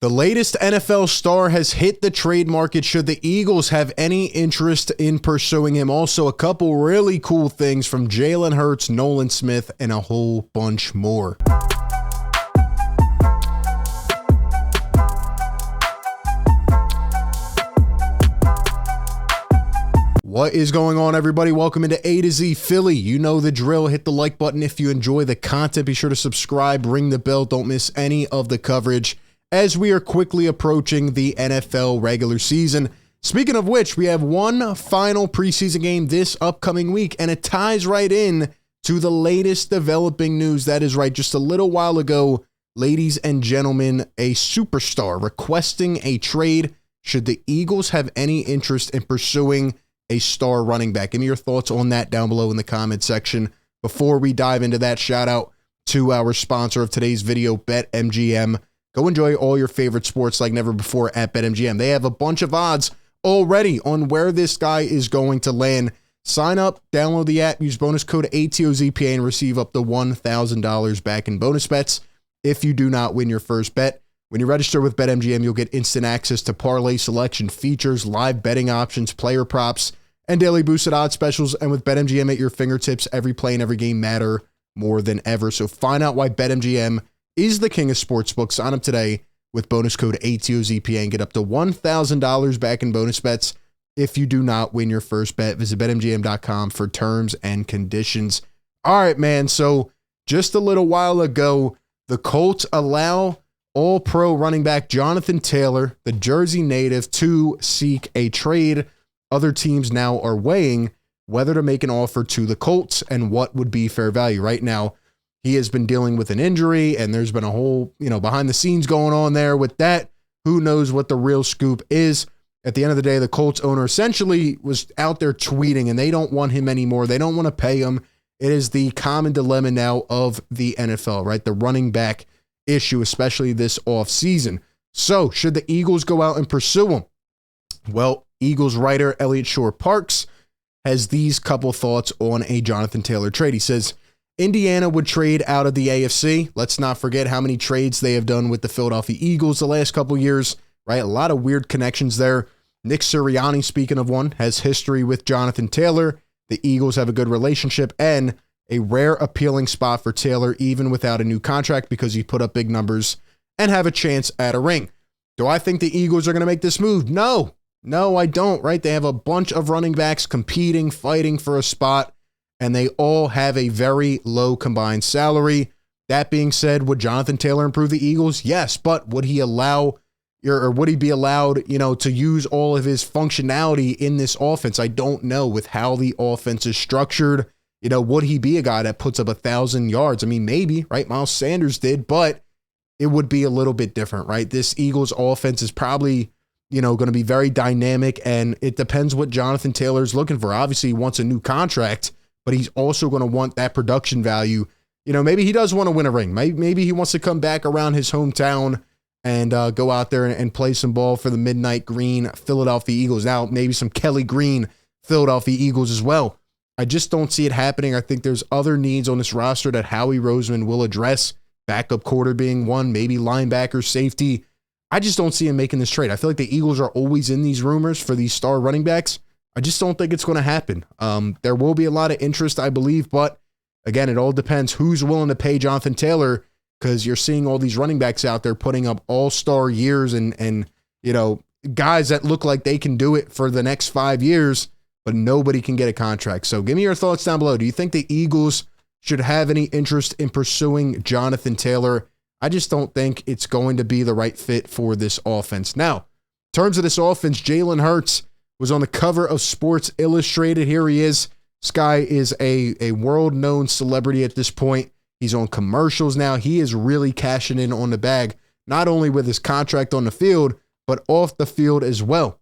The latest NFL star has hit the trade market should the Eagles have any interest in pursuing him. Also, a couple really cool things from Jalen Hurts, Nolan Smith, and a whole bunch more. What is going on, everybody? Welcome into A to Z Philly. You know the drill. Hit the like button if you enjoy the content. Be sure to subscribe, ring the bell. Don't miss any of the coverage as we are quickly approaching the NFL regular season. Speaking of which, we have one final preseason game this upcoming week, and it ties right in to the latest developing news. That is right. Just a little while ago, ladies and gentlemen, a superstar requesting a trade should the Eagles have any interest in pursuing a star running back. Give me your thoughts on that down below in the comment section. Before we dive into that, shout out to our sponsor of today's video, BetMGM. Go enjoy all your favorite sports like never before at BetMGM. They have a bunch of odds already on where this guy is going to land. Sign up, download the app, use bonus code ATOZPA and receive up to $1,000 back in bonus bets if you do not win your first bet. When you register with BetMGM, you'll get instant access to parlay selection features, live betting options, player props, and daily boosted odds specials. And with BetMGM at your fingertips, every play and every game matter more than ever. So find out why BetMGM is the king of sportsbooks. Sign up today with bonus code ATOZPA and get up to $1,000 back in bonus bets if you do not win your first bet. Visit BetMGM.com for terms and conditions. All right, man. So just a little while ago, the Colts allow All-Pro running back Jonathan Taylor, the Jersey native, to seek a trade. Other teams now are weighing whether to make an offer to the Colts and what would be fair value. Right now, he has been dealing with an injury, and there's been a whole, behind the scenes going on there with that. Who knows what the real scoop is? At the end of the day, the Colts owner essentially was out there tweeting, and they don't want him anymore. They don't want to pay him. It is the common dilemma now of the NFL, right? The running back issue, especially this offseason. So should the Eagles go out and pursue him? Well, Eagles writer Elliot Parks has these couple thoughts on a Jonathan Taylor trade. He says, Indiana would trade out of the AFC. Let's not forget how many trades they have done with the Philadelphia Eagles the last couple years, right? A lot of weird connections there. Nick Sirianni, speaking of one, has history with Jonathan Taylor. The Eagles have a good relationship and a rare appealing spot for Taylor, even without a new contract, because he put up big numbers and have a chance at a ring. Do I think the Eagles are going to make this move? No, I don't, right? They have a bunch of running backs competing, fighting for a spot, and they all have a very low combined salary. That being said, would Jonathan Taylor improve the Eagles? Yes, but would he would he be allowed, to use all of his functionality in this offense? I don't know. With how the offense is structured, would he be a guy that puts up 1,000 yards? I mean, maybe, right? Miles Sanders did, but it would be a little bit different, right? This Eagles offense is probably, going to be very dynamic, and it depends what Jonathan Taylor's looking for. Obviously, he wants a new contract, but he's also going to want that production value. Maybe he does want to win a ring. Maybe he wants to come back around his hometown and go out there and play some ball for the Midnight Green Philadelphia Eagles. Now, maybe some Kelly Green Philadelphia Eagles as well. I just don't see it happening. I think there's other needs on this roster that Howie Roseman will address, backup quarter being one, maybe linebacker, safety. I just don't see him making this trade. I feel like the Eagles are always in these rumors for these star running backs. I just don't think it's going to happen. There will be a lot of interest, I believe, but again, it all depends who's willing to pay Jonathan Taylor, because you're seeing all these running backs out there putting up all-star years and guys that look like they can do it for the next 5 years, but nobody can get a contract. So give me your thoughts down below. Do you think the Eagles should have any interest in pursuing Jonathan Taylor? I just don't think it's going to be the right fit for this offense. Now, in terms of this offense, Jalen Hurts was on the cover of Sports Illustrated. Here he is. This guy is a world-known celebrity at this point. He's on commercials now. He is really cashing in on the bag, not only with his contract on the field, but off the field as well.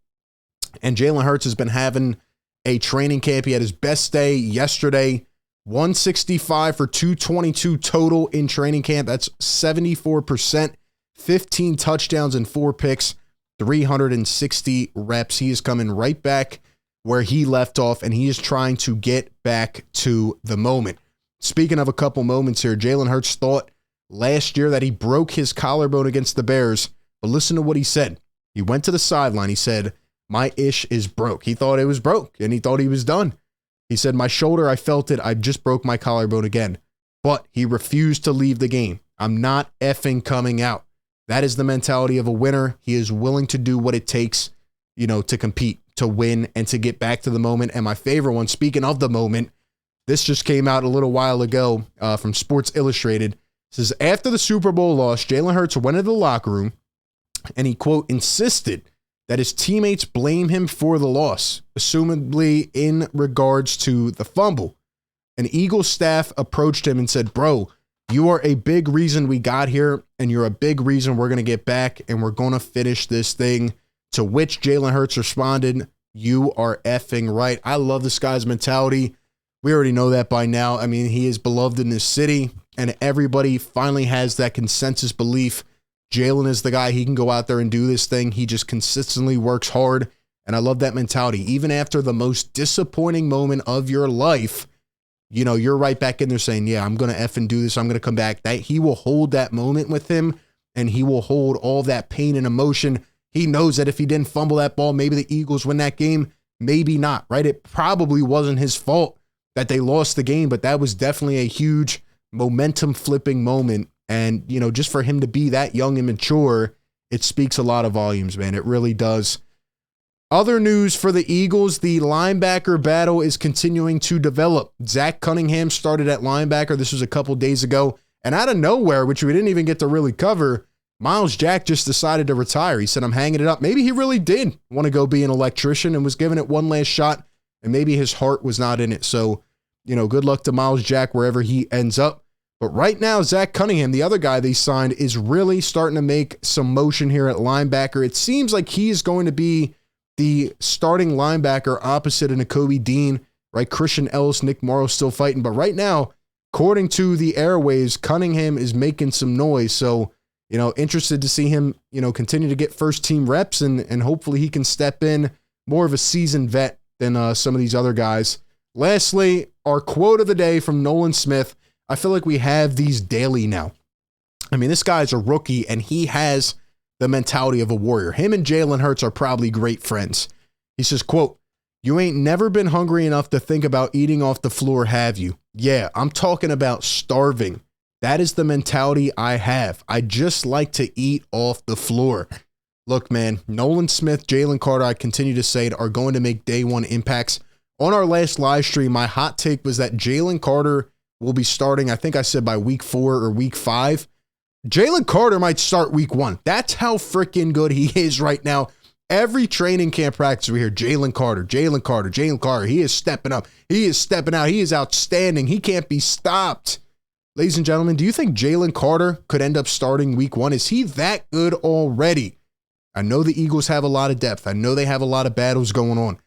And Jalen Hurts has been having a training camp. He had his best day yesterday, 165 for 222 total in training camp. That's 74%, 15 touchdowns and 4 picks, 360 reps. He is coming right back where he left off, and he is trying to get back to the moment. Speaking of a couple moments here, Jalen Hurts thought last year that he broke his collarbone against the Bears, But listen to what he said. He went to the sideline. He said, my ish is broke. He thought it was broke and he thought he was done. He said, my shoulder, I felt it. I just broke my collarbone again. But he refused to leave the game. I'm not effing coming out. That is the mentality of a winner. He is willing to do what it takes, to compete, to win, and to get back to the moment. And my favorite one, speaking of the moment, this just came out a little while ago from Sports Illustrated. It says, after the Super Bowl loss, Jalen Hurts went into the locker room and he, quote, insisted that his teammates blame him for the loss, assumedly in regards to the fumble. An Eagles staff approached him and said, bro, you are a big reason we got here, and you're a big reason we're going to get back, and we're going to finish this thing. To which Jalen Hurts responded, you are effing right. I love this guy's mentality. We already know that by now. I mean, he is beloved in this city, and everybody finally has that consensus belief. Jalen is the guy. He can go out there and do this thing. He just consistently works hard, and I love that mentality. Even after the most disappointing moment of your life, you're right back in there saying, yeah, I'm going to effing do this. I'm going to come back. That he will hold that moment with him, and he will hold all that pain and emotion. He knows that if he didn't fumble that ball, maybe the Eagles win that game, maybe not, right? It probably wasn't his fault that they lost the game, but that was definitely a huge momentum flipping moment. And, just for him to be that young and mature, it speaks a lot of volumes, man. It really does. Other news for the Eagles, the linebacker battle is continuing to develop. Zach Cunningham started at linebacker. This was a couple days ago. And out of nowhere, which we didn't even get to really cover, Miles Jack just decided to retire. He said, I'm hanging it up. Maybe he really did want to go be an electrician and was giving it one last shot, and maybe his heart was not in it. So, good luck to Miles Jack wherever he ends up. But right now, Zach Cunningham, the other guy they signed, is really starting to make some motion here at linebacker. It seems like he is going to be the starting linebacker opposite of Nakobe Dean, right? Christian Ellis, Nick Morrow still fighting. But right now, according to the airwaves, Cunningham is making some noise. So, interested to see him, continue to get first team reps and hopefully he can step in more of a seasoned vet than some of these other guys. Lastly, our quote of the day from Nolan Smith. I feel like we have these daily now. I mean, this guy's a rookie and he has the mentality of a warrior. Him and Jalen Hurts are probably great friends. He says, quote, you ain't never been hungry enough to think about eating off the floor, have you? Yeah, I'm talking about starving. That is the mentality I have. I just like to eat off the floor. Look, man, Nolan Smith, Jalen Carter, I continue to say it, are going to make day one impacts. On our last live stream, my hot take was that Jalen Carter will be starting, I think I said by week 4 or week 5. Jalen Carter might start week 1. That's how freaking good he is right now. Every training camp practice we hear Jalen Carter, Jalen Carter, Jalen Carter. He is stepping up. He is stepping out. He is outstanding. He can't be stopped. Ladies and gentlemen, do you think Jalen Carter could end up starting week 1? Is he that good already? I know the Eagles have a lot of depth. I know they have a lot of battles going on.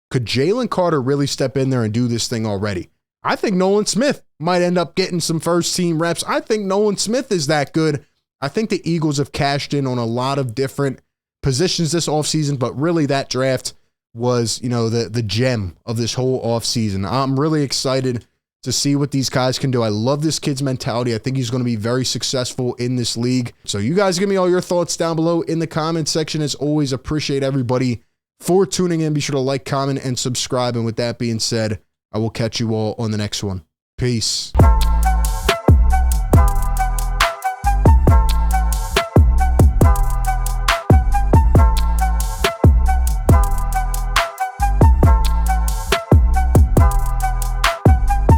Could Jalen Carter really step in there and do this thing already? I think Nolan Smith might end up getting some first team reps. I think Nolan Smith is that good. I think the Eagles have cashed in on a lot of different positions this offseason, but really that draft was, the gem of this whole offseason. I'm really excited to see what these guys can do. I love this kid's mentality. I think he's going to be very successful in this league. So you guys give me all your thoughts down below in the comment section. As always, appreciate everybody for tuning in. Be sure to like, comment, and subscribe. And with that being said, I will catch you all on the next one. Peace.